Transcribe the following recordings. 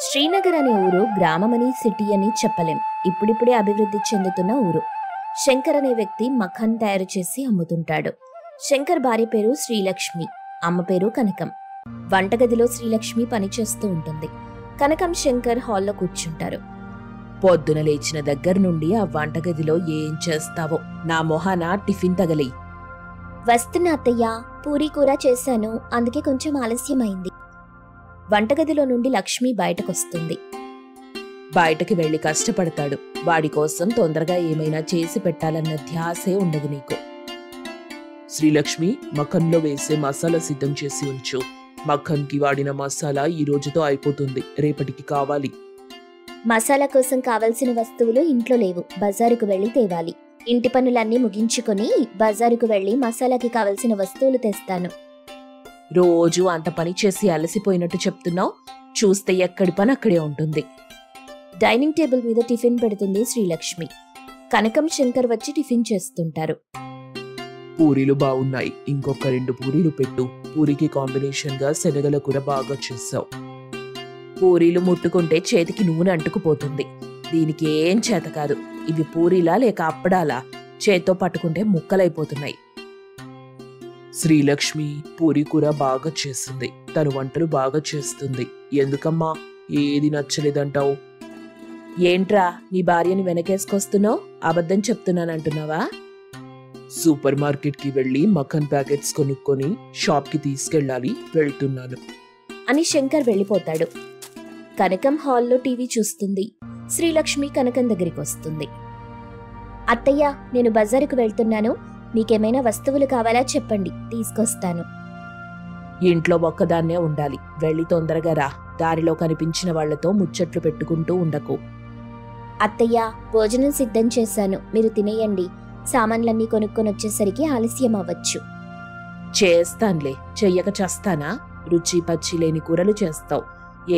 శ్రీనగర్ అనే ఊరు గ్రామమని సిటీ అని చెప్పలేం. ఇప్పుడిప్పుడే అభివృద్ధి చెందుతున్న ఊరు. శంకర్ అనే వ్యక్తి మఖన్ తయారు చేసి అమ్ముతుంటాడు. శంకర్ భార్య పేరు శ్రీలక్ష్మి, అమ్మ పేరు కనకం. వంటగదిలో శ్రీలక్ష్మి పనిచేస్తూ ఉంటుంది. కనకం శంకర్ హాల్లో కూర్చుంటారు. పొద్దున లేచిన దగ్గర నుండి ఆ వంటగదిలో ఏం చేస్తావో, నా మొహాన టిఫిన్ తగలి. వస్తున్నా అత్తయ్య, పూరీ కూర చేశాను, అందుకే కొంచెం ఆలస్యమైంది. వంటగదిలో నుండి లక్ష్మి బయటకొస్తుంది. బయటకి వెళ్లి కష్టపడతాడు. వాడి కోసం తొందరగా ఏమైనా చేసి పెట్టాలన్న ధ్యాసే ఉండదు నీకు. శ్రీలక్ష్మి, మఖన్లో వేసే మసాలా సిద్ధం చేసి ఉంచు. మఖన్కి వాడిన మసాలా ఈ రోజుతో అయిపోతుంది, రేపటికి కావాలి. మసాలా కోసం కావలసిన వస్తువులు ఇంట్లో లేవు, బజారుకు వెళ్లి తేవాలి. ఇంటి పనులన్నీ ముగించుకొని బజారుకు వెళ్లి మసాలాకి కావలసిన వస్తువులు తెస్తాను. రోజు అంత పని చేసి అలసిపోయినట్టు చెప్తున్నావు. చూస్తే ఎక్కడి పని అక్కడే ఉంటుంది. డైనింగ్ టేబుల్ మీద టిఫిన్ పెడుతుంది శ్రీలక్ష్మి. కనకం శంకర్ వచ్చి టిఫిన్ చేస్తుంటారు. పూరీలు బాగున్నాయి, ఇంకొక 2 పూరీలు పెట్టు. పూరికి కాంబినేషన్ గా శనగల కూర బాగా చేసావు. పూరీలు ముట్టుకుంటే చేతికి నూనె అంటుకుపోతుంది. దీనికి ఏం చేత కాదు. ఇవి పూరీలా లేక అప్పడాలా? చేత్తో పట్టుకుంటే ముక్కలైపోతున్నాయి. శ్రీలక్ష్మి పూరీ కూర బాగా చేస్తుంది. తను వంటలు బాగా చేస్తుంది. ఎందుకమ్మా ఏది నచ్చలేదంటావు? ఏంట్రా నీ భార్యని వెనకేసుకొస్తున్నావు? అబద్ధం చెప్తున్నానంటున్నావా? సూపర్ మార్కెట్కి వెళ్ళి మఖన్ ప్యాకెట్స్ కొనుక్కొని షాప్కి తీసుకెళ్ళాలి, వెళ్తున్నాను అని శంకర్ వెళ్ళిపోతాడు. కనకం హాల్లో టీవీ చూస్తుంది. శ్రీలక్ష్మి కనకం దగ్గరికి వస్తుంది. అత్తయ్య, నేను బజారుకు వెళ్తున్నాను, మీకేమైనా వస్తువులు కావాలా చెప్పండి, తీసుకొస్తాను. ఇంట్లో ఒక్కదాన్నే ఉండాలి, వెళ్ళి తొందరగా రా. దారిలో కనిపించిన వాళ్లతో ముచ్చట్లు పెట్టుకుంటూ ఉండకు. అత్తయ్య, భోజనం సిద్ధం చేశాను, మీరు తినేయండి. సామాన్లన్నీ కొనుక్కొని వచ్చేసరికి ఆలస్యం అవ్వచ్చు. చేస్తాన్లే, చెయ్యక చేస్తానా? రుచి పచ్చి లేని కూరలు చేస్తావు.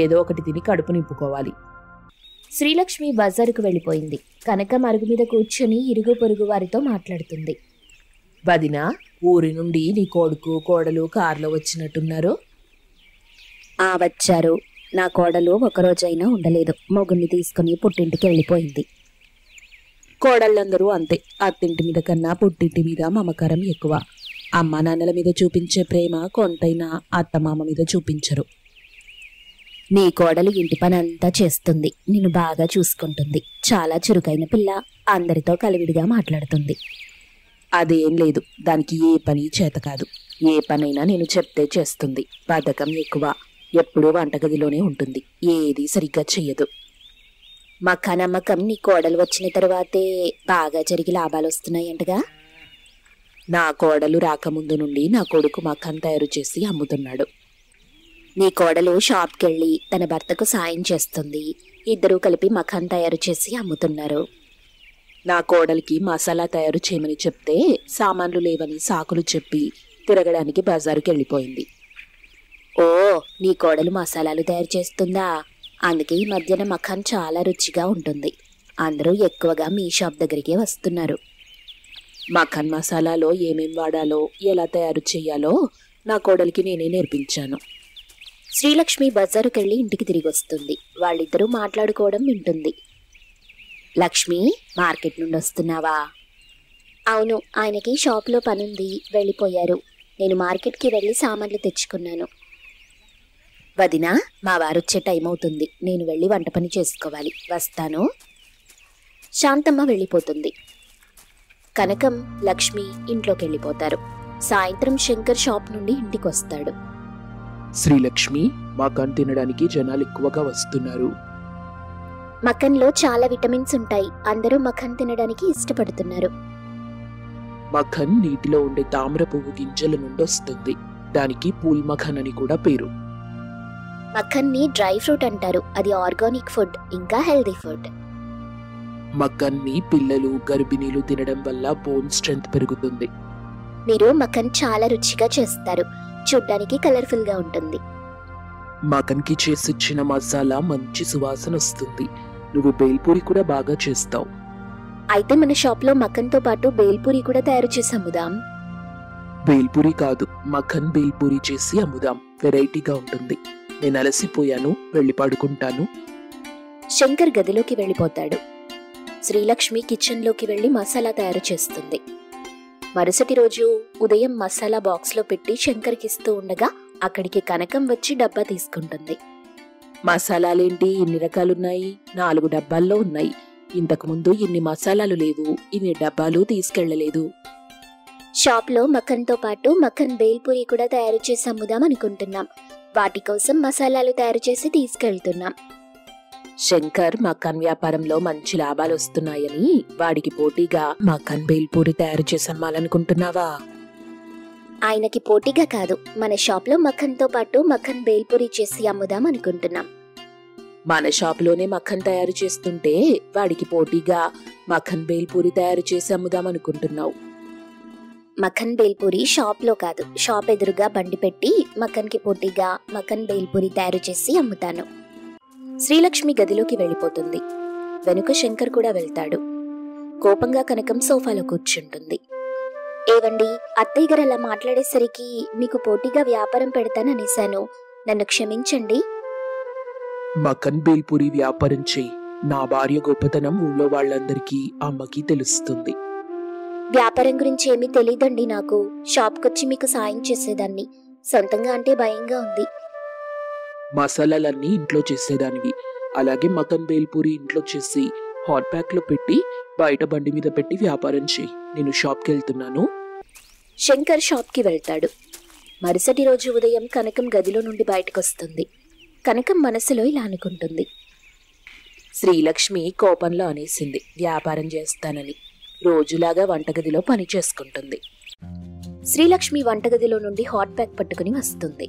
ఏదో ఒకటి తిని కడుపు నింపుకోవాలి. శ్రీలక్ష్మి బజారుకు వెళ్ళిపోయింది. కనకం అరుగు మీద కూర్చొని ఇరుగు పొరుగు వారితో మాట్లాడుతుంది. వదినా, ఊరి నుండి నీ కొడుకు కోడలు కారులో వచ్చినట్టున్నారు. వచ్చారు. నా కోడలు ఒకరోజైనా ఉండలేదు. మొగుణ్ణి తీసుకుని పుట్టింటికి వెళ్ళిపోయింది. కోడళ్ళందరూ అంతే. అత్తింటి మీద కన్నా పుట్టింటి మీద మమకారం ఎక్కువ. అమ్మా నాన్నల మీద చూపించే ప్రేమ కొంతైనా అత్తమామ మీద చూపించరు. నీ కోడలు ఇంటి పని అంతా చేస్తుంది, నిన్ను బాగా చూసుకుంటుంది. చాలా చురుకైన పిల్ల, అందరితో కలివిడిగా మాట్లాడుతుంది. అదేం లేదు, దానికి ఏ పని చేత కాదు. ఏ పనైనా నేను చెప్తే చేస్తుంది. బద్ధకం ఎక్కువ. ఎప్పుడూ వంటగదిలోనే ఉంటుంది, ఏది సరిగ్గా చెయ్యదు. మా నమ్మకం నీ కోడలు వచ్చిన తరువాతే బాగా జరిగి లాభాలు వస్తున్నాయంటగా. నా కోడలు రాకముందు నుండి నా కొడుకు మఖన్ తయారు చేసి అమ్ముతున్నాడు. నీ కోడలు షాప్కెళ్ళి తన భర్తకు సాయం చేస్తుంది. ఇద్దరూ కలిపి మఖన్ తయారు చేసి అమ్ముతున్నారు. నా కోడలికి మసాలా తయారు చేయమని చెప్తే సామాన్లు లేవని సాకులు చెప్పి తిరగడానికి బజారుకి వెళ్ళిపోయింది. ఓ, నీ కోడలు మసాలాలు తయారు చేస్తుందా? అందుకే ఈ మధ్యన మఖన్ చాలా రుచిగా ఉంటుంది. అందరూ ఎక్కువగా మీ షాప్ దగ్గరికే వస్తున్నారు. మఖన్ మసాలాలో ఏమేం వాడాలో, ఎలా తయారు చేయాలో నా కోడలికి నేనే నేర్పించాను. శ్రీలక్ష్మి బజారుకెళ్ళి ఇంటికి తిరిగి వస్తుంది. వాళ్ళిద్దరూ మాట్లాడుకోవడం వింటుంది. లక్ష్మి, మార్కెట్ నుండి వస్తున్నావా? అవును, ఆయనకి షాప్లో పనుంది, వెళ్ళిపోయారు. నేను మార్కెట్కి వెళ్ళి సామాన్లు తెచ్చుకున్నాను. వదినా, మా వారొచ్చే టైం అవుతుంది, నేను వెళ్ళి వంట పని చేసుకోవాలి, వస్తాను. శాంతమ్మ వెళ్ళిపోతుంది. కనకం, లక్ష్మి ఇంట్లోకి వెళ్ళిపోతారు. సాయంత్రం శంకర్ షాప్ నుండి ఇంటికి వస్తాడు. శ్రీలక్ష్మి, మఖన్ తినడానికి జనాలు ఎక్కువగా వస్తున్నారు. మఖన్లో చాలా విటమిన్స్ ఉంటాయి, అందరూ మఖన్ తినడానికి ఇష్టపడుతున్నారు. మఖన్ నీటిలో ఉండే తామర పువ్వు గింజల నుండి వస్తుంది. దానికి పూల్ మఖన్ అని కూడా పేరు. మఖన్ని డ్రై ఫ్రూట్ అంటారు. అది ఆర్గానిక్ ఫుడ్, ఇంకా హెల్దీ ఫుడ్. మఖన్ని పిల్లలు, గర్భిణీలు తినడం వల్ల బోన్ స్ట్రెంగ్త్ పెరుగుతుంది. మీరు మఖన్ చాలా రుచిగా చేస్తారు, చూడ్డానికి కలర్ఫుల్ గా ఉంటుంది. మఖన్ కి చేసిచ్చిన మసాలా మంచి సువాసన వస్తుంది. నువ్వు బేల్పూరి కూడా బాగా చేస్తావు. అయితే మన షాప్ లో మఖన్ తో పాటు బేల్పూరి కూడా తయారు చేసి అమ్ముదాం. బేల్పూరి కాదు, మఖన్ బేల్పూరి చేసి అమ్ముదాం. వెరైటీగా ఉంటుంది. నేను అలసిపోయాను, వెళ్ళి పడుకుంటాను. శంకర్ గదిలోకి వెళ్ళిపోతాడు. శ్రీలక్ష్మి కిచెన్లోకి వెళ్లి మసాలా తయారు చేస్తుంది. మరుసటి రోజు ఉదయం మసాలా బాక్స్లో పెట్టి శంకర్కిస్తూ ఉండగా అక్కడికి కనకం వచ్చి డబ్బా తీసుకుంటుంది. మసాలాలేంటి ఇన్ని రకాలున్నాయి? 4 డబ్బాల్లో ఉన్నాయి. ఇంతకుముందు ఇన్ని మసాలాలు లేవు, ఇన్ని డబ్బాలు తీసుకెళ్లలేదు. షాప్లో మక్కన్తో పాటు మక్కన్ బేల్పూరి కూడా తయారు చేసి అమ్ముదాం అనుకుంటున్నాం. వాటి కోసం మసాలాలు తయారు చేసి తీసుకెళ్తున్నాం. శంకర్ మక్కన్ వ్యాపారంలో మంచి లాభాలు వస్తున్నాయని వాడికి పోటీగా మక్కన్ బేల్పూరి తయారు చేసి అమ్మాలనుకుంటున్నావా? ఆయనకి పోటీగా కాదు, మన షాప్లో మక్కన్తో పాటు మక్కన్ బేల్పూరి చేసి అమ్ముదాం అనుకుంటున్నాం. మన షాపులోనే మక్కన్ తయారు చేస్తుంటే వాడికి పోటీగా మక్కన్ బేల్పూరి తయారు చేసి అమ్ముదాం అనుకుంటున్నావు. మక్కన్ బేల్పూరి షాప్లో కాదు, షాప్ ఎదురుగా బండి పెట్టి మక్కన్కి పోటీగా మక్కన్ బేల్పూరి తయారు చేసి అమ్ముతాను. శ్రీలక్ష్మి గదిలోకి వెళ్ళిపోతుంది. వెనుక శంకర్ కూడా వెళ్తాడు. కోపంగా కనకం సోఫాలో కూర్చుంటుంది. ఏవండి, అత్తయ్య గారు అలా మాట్లాడేసరికి మీకు పోటీగా వ్యాపారం పెడతాననేశాను, నన్ను క్షమించండి. మక్కన్ బేల్పూరి వ్యాపారం చెయ్యి. నా భార్య గొప్పతనం ఊళ్ళో వాళ్ళందరికీ, అమ్మకి తెలుస్తుంది. వ్యాపారం గురించి ఏమీ తెలీదండి నాకు. షాప్కొచ్చి మీకు సాయం చేసేదాన్ని. సొంతంగా అంటే భయంగా ఉంది. మసాలాలన్నీ ఇంట్లో చేసేదానివి. అలాగే మక్కన్ బేల్పూరి ఇంట్లో చేసి హాట్ ప్యాక్ లో పెట్టి బయట బండి మీద పెట్టి వ్యాపారం చెయ్యి. నేను షాప్కి వెళ్తున్నాను. శంకర్ షాప్కి వెళ్తాడు. మరుసటి రోజు ఉదయం కనకం గదిలో నుండి బయటకొస్తుంది. కనకం మనసులో ఇలా అనుకుంటుంది. శ్రీలక్ష్మి కోపంలో అనేసింది వ్యాపారం చేస్తానని. రోజులాగా వంటగదిలో పని చేసుకుంటుంది. శ్రీలక్ష్మి వంటగదిలో నుండి హాట్ ప్యాక్ పట్టుకుని వస్తుంది.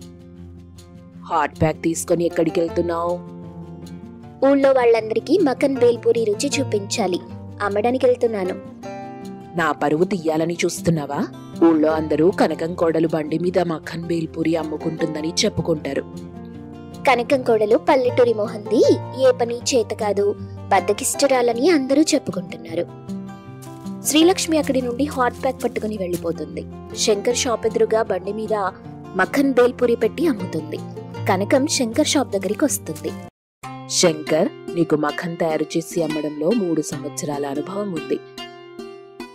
హాట్ ప్యాక్ తీసుకొని ఎక్కడికి వెళ్తున్నావు? ఊళ్ళో వాళ్ళందరికీ మక్కన్ బేల్పూరి రుచి చూపించాలి, అమ్మడానికి వెళ్తున్నాను. నా పరువు తీయాలని చూస్తున్నావా? ఊళ్ళో అందరూ కనకం కోడలు బండి మీద మక్కన్ బేల్పూరి అమ్ముకుంటుందని చెప్పుకుంటారు. కనకం కోడలు పల్లెటూరి మొహంది, ఏ పని చేత కాదు, బద్దకిష్టరాలని అందరూ చెప్పుకుంటున్నారు. శ్రీలక్ష్మి అక్కడి నుండి హాట్ ప్యాక్ పట్టుకుని వెళ్ళిపోతుంది. శంకర్ షాప్ ఎదురుగా బండి మీద మక్కన్ బేల్పూరి పెట్టి అమ్ముతుంది. కనకం శంకర్ షాప్ దగ్గరికి వస్తుంది. శంకర్, నీకు మక్కన్ తయారు చేసి అమ్మడంలో 3 సంవత్సరాల అనుభవం ఉంది.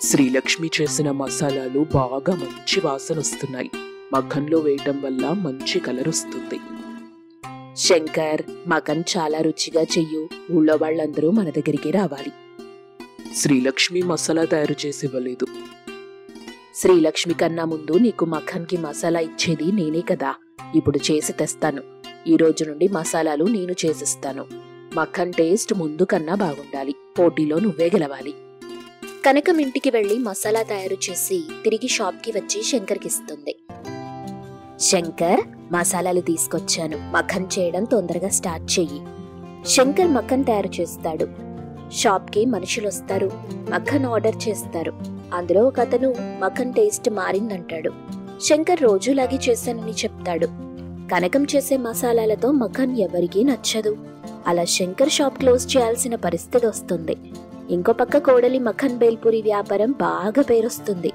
శ్రీలక్ష్మి చేసిన మసాలాలు బాగా మంచి వాసన వస్తున్నాయి. మక్కన్లో వేయటం వల్ల మంచి కలర్ వస్తుంది. శంకర్, మక్కన్ చాలా రుచిగా చెయ్యు. ఊళ్ళో వాళ్ళందరూ మన దగ్గరికి రావాలి. శ్రీలక్ష్మి మసాలా తయారు చేసి ఇవ్వలేదు. శ్రీలక్ష్మి కన్నా ముందు నీకు మక్కన్కి మసాలా ఇచ్చేది నేనే కదా. ఇప్పుడు చేసి తెస్తాను. ఈ రోజు నుండి మసాలాలు నేను చేసిస్తాను. మక్కన్ టేస్ట్ ముందు కన్నా బాగుండాలి. పోటీలో నువ్వే గెలవాలి. కనకం ఇంటికి వెళ్లి మసాలా తయారు చేసి తిరిగి షాప్కి వచ్చి శంకర్కిస్తుంది. శంకర్, మసాలాలు తీసుకొచ్చాను. మక్కన్ చేయడం తొందరగా స్టార్ట్ చెయ్యి. శంకర్ మక్కన్ తయారు చేస్తాడు. షాప్కి మనుషులు వస్తారు, మక్కన్ ఆర్డర్ చేస్తారు. అందులో ఒక అతను మక్కన్ టేస్ట్ మారిందంటాడు. శంకర్ రోజులాగే చేశానని చెప్తాడు. కనకం చేసే మసాలాలతో మక్కన్ ఎవరికీ నచ్చదు. అలా శంకర్ షాప్ క్లోజ్ చేయాల్సిన పరిస్థితి వస్తుంది. ఇంకో పక్క కోడలి మక్కన్ బేల్పూరి వ్యాపారం బాగా పేరొస్తుంది.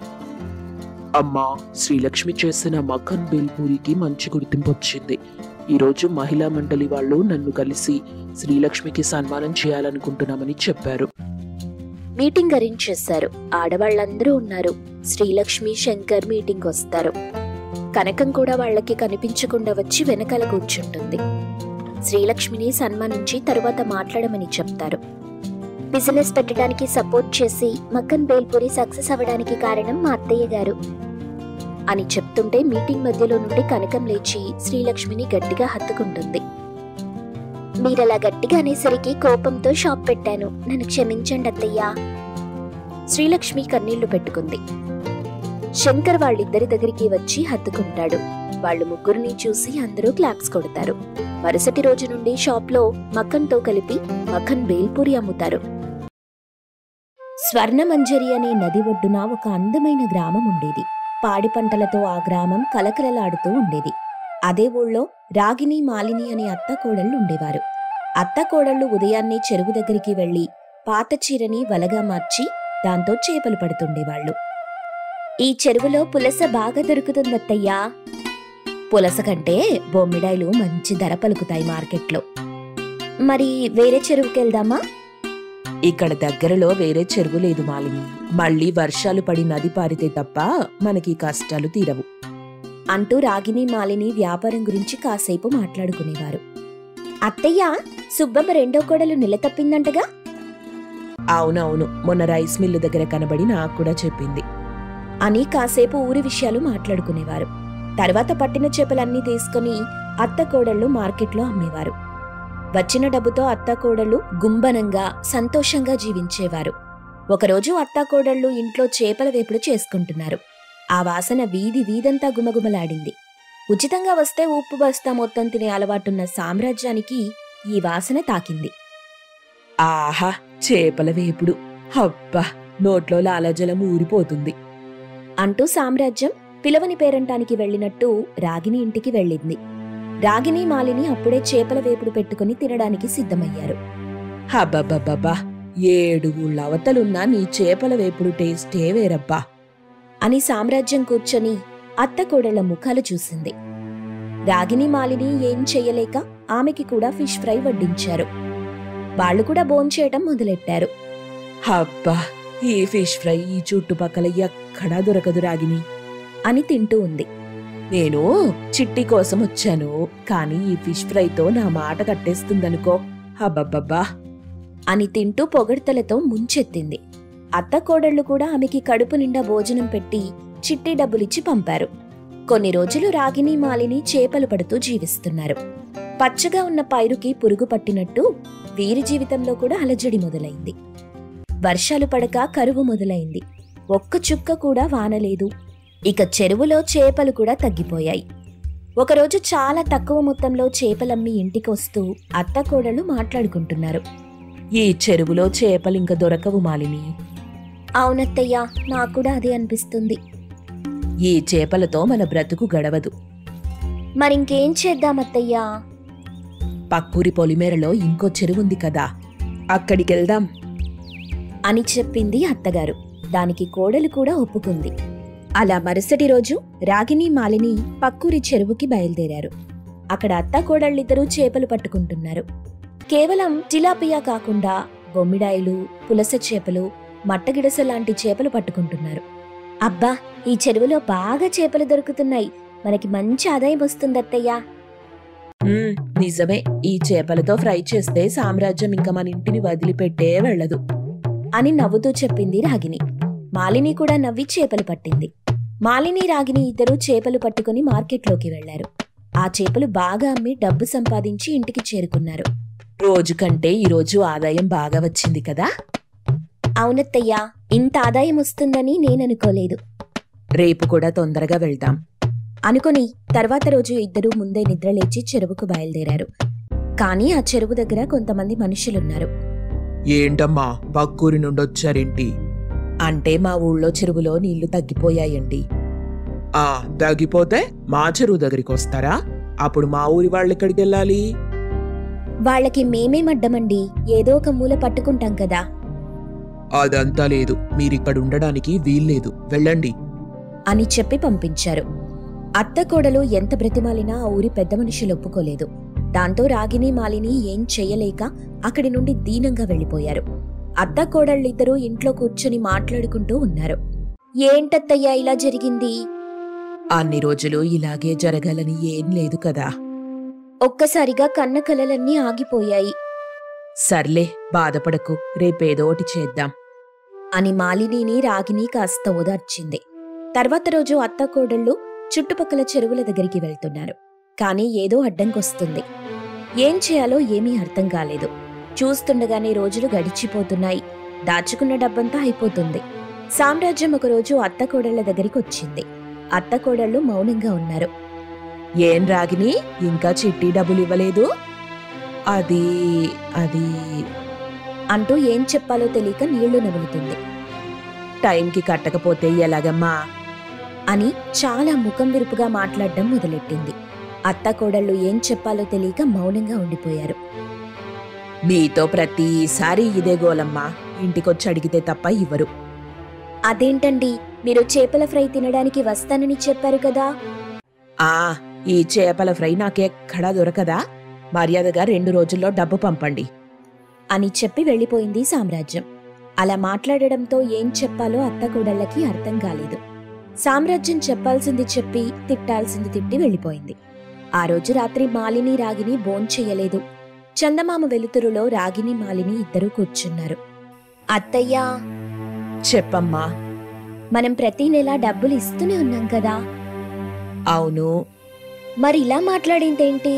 అమ్మా, శ్రీలక్ష్మి చేసిన మక్కన్ బేల్పూరికి మంచి గుర్తింపు వచ్చింది. ఈరోజు మహిళా మండలి వాళ్ళు నన్ను కలిసి శ్రీలక్ష్మికి సన్మానం చేయాలనుకుంటున్నామని చెప్పారు. మీటింగ్ అరేంజ్ చేశారు. ఆడవాళ్ళందరూ ఉన్నారు. శ్రీలక్ష్మి, శంకర్ మీటింగ్ వస్తారు. కనకం కూడా వాళ్ళకి కనిపించకుండా వచ్చి వెనకాల కూర్చుంటుంది. శ్రీలక్ష్మిని సన్మానించి తరువాత మాట్లాడమని చెప్తారు. బిజినెస్ పెట్టడానికి సపోర్ట్ చేసి మక్కన్ బేల్పూరి సక్సెస్ అవ్వడానికి కారణం మా అత్తయ్య గారు అని చెప్తుంటే మీటింగ్ మధ్యలో నుండి కనకం లేచి శ్రీలక్ష్మిని గట్టిగా హత్తుకుంటుంది. మీరలా గట్టిగా అనేసరికి కోపంతో షాప్ పెట్టాను, నన్ను క్షమించండి అత్తయ్యా. శ్రీలక్ష్మి కన్నీళ్లు పెట్టుకుంది. శంకర్ వాళ్ళిద్దరి దగ్గరికి వచ్చి హత్తుకుంటాడు. వాళ్ళు ముగ్గురిని చూసి అందరూ క్లాప్స్ కొడతారు. మరుసటి రోజు నుండి షాప్లో మక్కన్తో కలిపి మక్కన్ బేల్పూరి అమ్ముతారు. స్వర్ణమంజరి అనే నది ఒడ్డున ఒక అందమైన గ్రామం ఉండేది. పాడి పంటలతో ఆ గ్రామం కలకలలాడుతూ ఉండేది. అదే ఊళ్ళో రాగిని, మాలిని అనే అత్తకోడళ్లు ఉండేవారు. అత్తకోడళ్లు ఉదయాన్నే చెరువు దగ్గరికి వెళ్లి పాత చీరని వలగా మార్చి దాంతో చేపలు పడుతుండేవాళ్లు. ఈ చెరువులో పులస బాగా దొరుకుతుందత్తయ్యా. పులస కంటే బొమ్మిడాయిలు మంచి ధర పలుకుతాయి మార్కెట్లో. మరి వేరే చెరువుకెళ్దామా? ఇక్కడ దగ్గరలో వేరే చెరువు లేదు మాలిని. మళ్ళీ వర్షాలు పడి నది పారితే తప్ప మనకి కష్టాలు తీరవు అంటూ రాగిని మాలిని వ్యాపారం గురించి కాసేపు మాట్లాడుకునేవారు. అత్తయ్య, సుబ్బమ్మ రెండో కోడలు నిలతప్పిందంటగా? అవునవును, మొన్న రైస్ మిల్లు దగ్గర కనబడి నాకు కూడా చెప్పింది అని కాసేపు ఊరి విషయాలు మాట్లాడుకునేవారు. తర్వాత పట్టిన చేపలన్నీ తీసుకుని అత్తకోడళ్లు మార్కెట్లో అమ్మేవారు. వచ్చిన డబ్బుతో అత్తాకోడళ్లు గుంబనంగా సంతోషంగా జీవించేవారు. ఒకరోజు అత్తాకోడళ్లు ఇంట్లో చేపల వేపుడు చేసుకుంటున్నారు. ఆ వాసన వీధి వీధంతా గుమగుమలాడింది. ఉచితంగా వస్తే ఉప్పు బస్తా మొత్తం తినే అలవాటున్న సామ్రాజ్యానికి ఈ వాసన తాకింది. ఆహా, చేపల వేపుడు! అబ్బా, నోట్లో లాలాజలం ఊరిపోతుంది అంటూ సామ్రాజ్యం పిలవని పేరంటానికి వెళ్లినట్టు రాగిని ఇంటికి వెళ్ళింది. రాగిని మాలిని అప్పుడే చేపల వేపుడు పెట్టుకుని తినడానికి సిద్ధమయ్యారు. హబ్బబ్బబ్బబ్బా, 7 ఊళ్ళ అవతలున్నా నీ చేపల వేపుడు టేస్టే వేరబ్బా అని సామ్రాజ్యం కూర్చొని అత్తకోడళ్ల ముఖాలు చూసింది. రాగిని మాలిని ఏం చెయ్యలేక ఆమెకి కూడా ఫిష్ ఫ్రై వడ్డించారు. వాళ్లు కూడా భోంచేయటం మొదలెట్టారు. అబ్బా, ఈ ఫిష్ ఫ్రై ఈ చుట్టుపక్కల ఎక్కడా దొరకదు రాగిని అని తింటూ ఉంది. నేను చిట్టి కోసం వచ్చాను, కానీ ఈ ఫిష్ ఫ్రైతో నా మాట కట్టేస్తుందనుకో. అబ్బబ్బబ్బా అని తింటూ పొగడ్తలతో ముంచెత్తింది. అత్తకోడళ్లు కూడా ఆమెకి కడుపు నిండా భోజనం పెట్టి చిట్టి డబ్బులిచ్చి పంపారు. కొన్ని రోజులు రాగిని మాలిని చేపలు పడుతూ జీవిస్తున్నారు. పచ్చగా ఉన్న పైరుకి పురుగు పట్టినట్టు వీరి జీవితంలో కూడా అలజడి మొదలైంది. వర్షాలు పడక కరువు మొదలైంది. ఒక్క చుక్క కూడా వానలేదు. ఇక చెరువులో చేపలు కూడా తగ్గిపోయాయి. ఒకరోజు చాలా తక్కువ మొత్తంలో చేపలమ్మి ఇంటికొస్తూ అత్తకోడళ్లు మాట్లాడుకుంటున్నారు. ఈ చెరువులో చేపలింక దొరకవు మాలిని. అవునత్తయ్యా, నాకూడా అదే అనిపిస్తుంది. ఈ చేపలతో మన బ్రతుకు గడవదు. మరింకేం చేద్దామత్తయ్యా? పక్కూరి పొలిమేరలో ఇంకో చెరువుంది కదా, అక్కడికెళ్దాం అని చెప్పింది అత్తగారు. దానికి కోడలు కూడా ఒప్పుకుంది. అలా మరుసటి రోజు రాగిని మాలిని పక్కూరి చెరువుకి బయలుదేరారు. అక్కడ అత్తాకోడళ్ళిద్దరూ చేపలు పట్టుకుంటున్నారు. కేవలం టిలాపియా కాకుండా బొమ్మిడాయిలు, పులస చేపలు, మట్టగిడస లాంటి చేపలు పట్టుకుంటున్నారు. అబ్బా, ఈ చెరువులో బాగా చేపలు దొరుకుతున్నాయి. మనకి మంచి ఆదాయం వస్తుందత్తయ్యా. నిజమే, ఈ చేపలతో ఫ్రై చేస్తే సామ్రాజ్యం ఇంకా మన ఇంటిని వదిలిపెట్టే వెళ్ళదు అని నవ్వుతూ చెప్పింది రాగిని. మాలిని కూడా నవ్వి చేపలు పట్టింది. మాలిని, రాగిని ఇద్దరూ చేపలు పట్టుకుని మార్కెట్లోకి వెళ్లారు. ఆ చేపలు బాగా అమ్మి డబ్బు సంపాదించి ఇంటికి చేరుకున్నారు. రోజు కంటే ఈరోజు ఆదాయం బాగా వచ్చింది కదా? అవునత్తయ్యా, ఇంత ఆదాయం వస్తుందని నేననుకోలేదు. రేపు కూడా తొందరగా వెళ్దాం అనుకుని తర్వాత రోజు ఇద్దరూ ముందే నిద్రలేచి చెరువుకు బయలుదేరారు. కానీ ఆ చెరువు దగ్గర కొంతమంది మనుషులున్నారు. ఏంటమ్మా, పక్కూరి నుండొచ్చారేంటి? అంటే మా ఊళ్ళో చెరువులో నీళ్లు తగ్గిపోయాయండి. తగ్గిపోతే మా చెరువు దగ్గరికి వస్తారా? అప్పుడు మా ఊరి వాళ్ళెక్కడికి వెళ్ళాలి? వాళ్ళకి మేమేమడ్డమండి, ఏదో ఒక మూల పట్టుకుంటాం కదా. అదంతా లేదు, మీరిక్కడుండడానికి వీల్లేదు, వెళ్ళండి అని చెప్పి పంపించారు. అత్తకోడలు ఎంత బ్రతిమాలినా ఆ ఊరి పెద్ద మనుషులు ఒప్పుకోలేదు. దాంతో రాగిని మాలిని ఏం చెయ్యలేక అక్కడి నుండి దీనంగా వెళ్లిపోయారు. అత్తకోడళ్ళిద్దరూ ఇంట్లో కూర్చొని మాట్లాడుకుంటూ ఉన్నారు. ఏంటత్తయ్యా ఇలా జరిగింది? అన్ని రోజులు ఇలాగే జరగాలని ఏం లేదు కదా. ఒక్కసారిగా కన్న కలలన్నీ ఆగిపోయాయి. సర్లే, బాధపడకు, రేపేదోటి చేద్దాం అని మాలినిని రాగిని కాస్త ఓదార్చింది. తర్వాత రోజు అత్తకోడళ్ళు చుట్టుపక్కల చెరువుల దగ్గరికి వెళ్తున్నారు. కానీ ఏదో అడ్డంకొస్తుంది. ఏం చేయాలో ఏమీ అర్థం కాలేదు. చూస్తుండగానే రోజులు గడిచిపోతున్నాయి. దాచుకున్న డబ్బంతా అయిపోతుంది. సామ్రాజ్యం ఒకరోజు అత్తకోడళ్ల దగ్గరికి వచ్చింది. అత్తకోడళ్ళు మౌనంగా ఉన్నారు. ఏం రాగిని, ఇంకా చిట్టి డబ్బులు ఇవ్వలేదు? అది అది అంటూ ఏం చెప్పాలో తెలియక నీళ్లు నములుతుంది. టైంకి కట్టకపోతే ఎలాగమ్మా అని చాలా ముఖం విరుపుగా మాట్లాడడం మొదలెట్టింది. అత్తకోడళ్ళు ఏం చెప్పాలో తెలియక మౌనంగా ఉండిపోయారు. మీతో ప్రతిసారి ఇదే గోలమ్మా, ఇంటికొచ్చి అడిగితే తప్ప ఇవ్వరు. అదేంటండి, మీరు చేపల ఫ్రై తినడానికి వస్తానని చెప్పారు కదా? ఈ చేపల ఫ్రై నాకెక్కడా దొరకదా? మర్యాదగా 2 రోజుల్లో డబ్బు పంపండి అని చెప్పి వెళ్ళిపోయింది సామ్రాజ్యం. అలా మాట్లాడడంతో ఏం చెప్పాలో అత్తకోడళ్ళకి అర్థం కాలేదు. సామ్రాజ్యం చెప్పాల్సింది చెప్పి తిట్టాల్సింది తిట్టి వెళ్ళిపోయింది. ఆ రోజు రాత్రి మాలిని రాగిని భోంచెయ్యలేదు. చందమామ వెలుతురులో రాగిని మాలిని ఇద్దరూ కూర్చున్నారు. అత్తయ్యా, చెప్పమ్మా. మనం ప్రతి నెల డబ్బులు ఇస్తూనే ఉన్నాం కదా. అవును. మరి ఇలా మాట్లాడిందేంటి?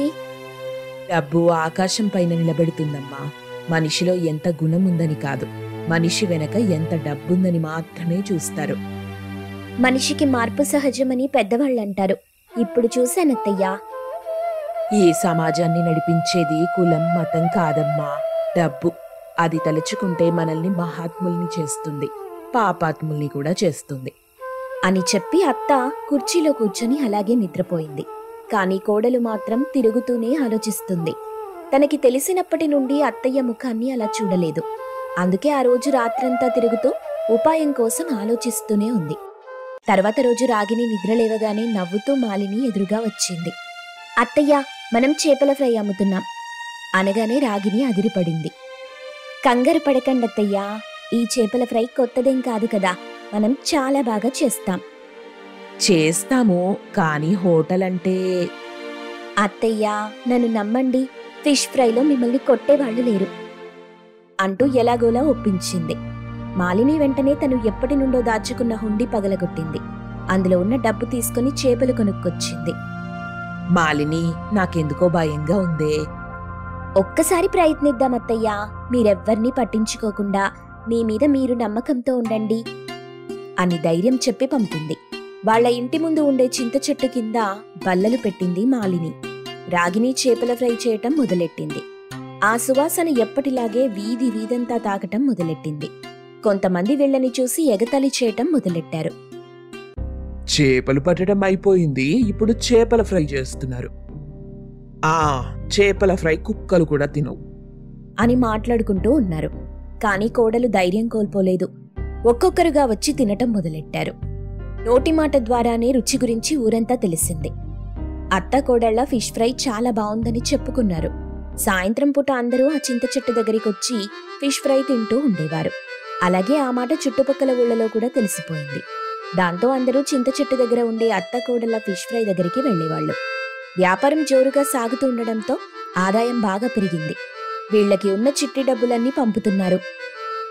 డబ్బు ఆకాశం పైన నిలబెడుతుందమ్మా. మనిషిలో ఎంత గుణముందని కాదు, మనిషి వెనక ఎంత డబ్బుందని మాత్రమే చూస్తారు. మనిషికి మార్పు సహజమని పెద్దవాళ్ళంటారు. ఇప్పుడు చూశానత్తయ్యా. ఈ సమాజాన్ని నడిపించేది కులం మతం కాదమ్మా, డబ్బు. అది తలుచుకుంటే మనల్ని మహాత్ముల్ని చేస్తుంది, పాపాత్ముల్ని కూడా చేస్తుంది అని చెప్పి అత్త కుర్చీలో కూర్చొని అలాగే నిద్రపోయింది. కాని కోడలు మాత్రం తిరుగుతూనే ఆలోచిస్తుంది. తనకి తెలిసినప్పటి నుండి అత్తయ్య ముఖాన్ని అలా చూడలేదు. అందుకే ఆ రోజు రాత్రంతా తిరుగుతూ ఉపాయం కోసం ఆలోచిస్తూనే ఉంది. తర్వాత రోజు రాగిని నిద్రలేవగానే నవ్వుతూ మాలిని ఎదురుగా వచ్చింది. అత్తయ్య, మనం చేపల ఫ్రై అమ్ముతున్నాం అనగానే రాగిని అదిరిపడింది. కంగారు పడకండి అత్తయ్యా, ఈ చేపల ఫ్రై కొత్తదేం కాదు కదా, మనం చాలా బాగా చేస్తాము. కానీ హోటల్ అంటే... అత్తయ్యా, నన్ను నమ్మండి, ఫిష్ ఫ్రైలో మిమ్మల్ని కొట్టేవాళ్లు లేరు అంటూ ఎలాగోలా ఒప్పించింది. మాలిని వెంటనే తను ఎప్పటి నుండో దాచుకున్న హుండీ పగలగొట్టింది. అందులో ఉన్న డబ్బు తీసుకుని చేపలు కొనుక్కొచ్చింది. మాలిని, నాకెందుకో భయంగా ఉందే. ఒక్కసారి ప్రయత్నిద్దామత్తయ్యా, మీరెవ్వర్నీ పట్టించుకోకుండా మీ మీద మీరు నమ్మకంతో ఉండండి అని ధైర్యం చెప్పి పంపింది. వాళ్ల ఇంటి ముందు ఉండే చింత చెట్టు కింద బల్లలు పెట్టింది మాలిని. రాగిని చేపల ఫ్రై చేయటం మొదలెట్టింది. ఆ సువాసన ఎప్పటిలాగే వీధి వీధంతా తాకటం మొదలెట్టింది. కొంతమంది వీళ్ళని చూసి ఎగతాళి చేయటం మొదలెట్టారు. చేపలు పట్టడం అయిపోయింది, ఇప్పుడు చేపల ఫ్రై చేస్తున్నారు. చేపల ఫ్రై కుక్కలు కూడా తినవు అని మాట్లాడుకుంటూ ఉన్నారు. కాని కోడలు ధైర్యం కోల్పోలేదు. ఒక్కొక్కరుగా వచ్చి తినటం మొదలెట్టారు. నోటి మాట ద్వారానే రుచి గురించి ఊరంతా తెలిసింది. అత్త కోడళ్ల ఫిష్ ఫ్రై చాలా బావుందని చెప్పుకున్నారు. సాయంత్రం పూట అందరూ ఆ చింత చెట్టు దగ్గరికొచ్చి ఫిష్ ఫ్రై తింటూ ఉండేవారు. అలాగే ఆ మాట చుట్టుపక్కల ఊళ్ళలో కూడా తెలిసిపోయింది. దాంతో అందరూ చింత చెట్టు దగ్గర ఉండే అత్త కోడళ్ల ఫిష్ ఫ్రై దగ్గరికి వెళ్లేవాళ్లు. వ్యాపారం జోరుగా సాగుతూ ఉండడంతో ఆదాయం బాగా పెరిగింది. వీళ్లకి ఉన్న చిట్టి డబ్బులన్నీ పంపుతున్నారు.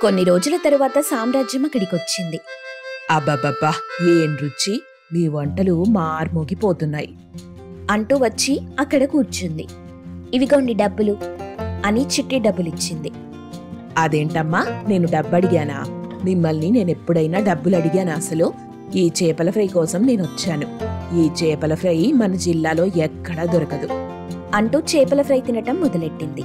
కొన్ని రోజుల తరువాత సామ్రాజ్యం అక్కడికొచ్చింది. అబ్బబ్బబ్బా, ఏం రుచి! మీ వంటలు మార్మోగిపోతున్నాయి అంటూ వచ్చి అక్కడ కూర్చుంది. ఇవిగోండి డబ్బులు అని చిట్టి డబ్బులిచ్చింది. అదేంటమ్మా, నేను డబ్బడిగానా? మిమ్మల్ని నేనెప్పుడైనా డబ్బులు అడిగానా? అసలు ఈ చేపల ఫ్రై కోసం నేనొచ్చాను. ఈ చేపల ఫ్రై మన జిల్లాలో ఎక్కడా దొరకదు అంటూ చేపల ఫ్రై తినటం మొదలెట్టింది.